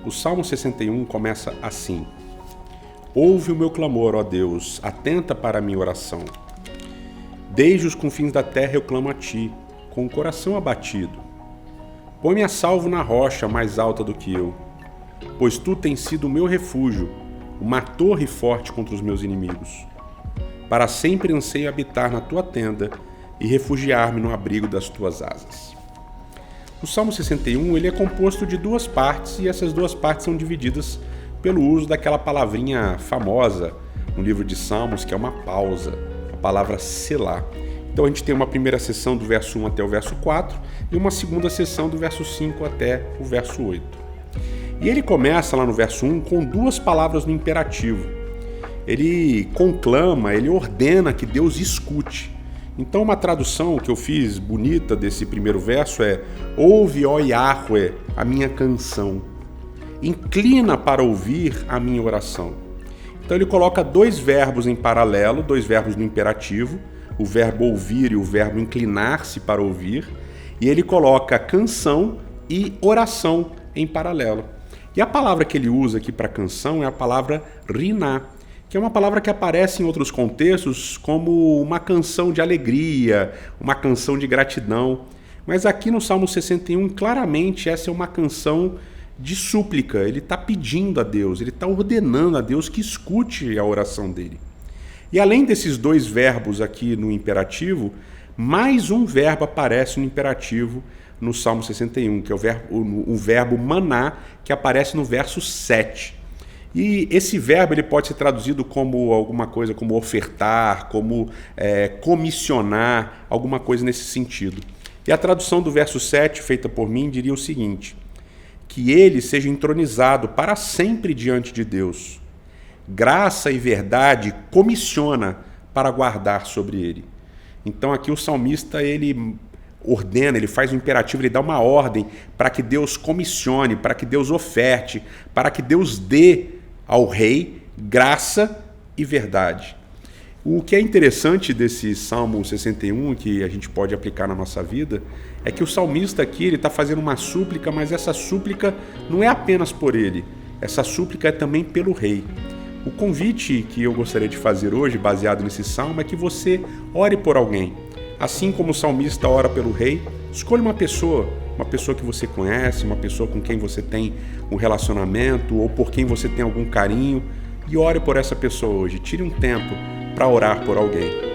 O Salmo 61 começa assim: Ouve o meu clamor, ó Deus, atenta para a minha oração. Desde os confins da terra eu clamo a ti, com o coração abatido. Põe-me a salvo na rocha mais alta do que eu, pois tu tens sido o meu refúgio, uma torre forte contra os meus inimigos. Para sempre anseio habitar na tua tenda e refugiar-me no abrigo das tuas asas. O Salmo 61 ele é composto de duas partes e essas duas partes são divididas pelo uso daquela palavrinha famosa no livro de Salmos, que é uma pausa, a palavra selá. Então a gente tem uma primeira seção do verso 1 até o verso 4 e uma segunda seção do verso 5 até o verso 8. E ele começa lá no verso 1 com duas palavras no imperativo. Ele conclama, ele ordena que Deus escute. Então uma tradução que eu fiz bonita desse primeiro verso é: ouve, ó Yahweh, a minha canção. Inclina para ouvir a minha oração. Então ele coloca dois verbos em paralelo, dois verbos no imperativo, o verbo ouvir e o verbo inclinar-se para ouvir, e ele coloca canção e oração em paralelo. E a palavra que ele usa aqui para canção é a palavra riná, que é uma palavra que aparece em outros contextos como uma canção de alegria, uma canção de gratidão. Mas aqui no Salmo 61, claramente essa é uma canção de súplica. Ele está pedindo a Deus, ele está ordenando a Deus que escute a oração dele. E além desses dois verbos aqui no imperativo, mais um verbo aparece no imperativo no Salmo 61, que é o verbo maná, que aparece no verso 7. E esse verbo ele pode ser traduzido como alguma coisa como ofertar, como comissionar, alguma coisa nesse sentido. E a tradução do verso 7, feita por mim, diria o seguinte: que ele seja entronizado para sempre diante de Deus. Graça e verdade comissiona para guardar sobre ele. Então aqui o salmista ele ordena, ele faz um imperativo, ele dá uma ordem para que Deus comissione, para que Deus oferte, para que Deus dê ao rei graça e verdade. O que é interessante desse Salmo 61, que a gente pode aplicar na nossa vida, é que o salmista aqui ele está fazendo uma súplica, mas essa súplica não é apenas por ele, essa súplica é também pelo rei. O convite que eu gostaria de fazer hoje, baseado nesse salmo, é que você ore por alguém. Assim como o salmista ora pelo rei, escolha uma pessoa que você conhece, uma pessoa com quem você tem um relacionamento ou por quem você tem algum carinho, e ore por essa pessoa hoje. Tire um tempo para orar por alguém.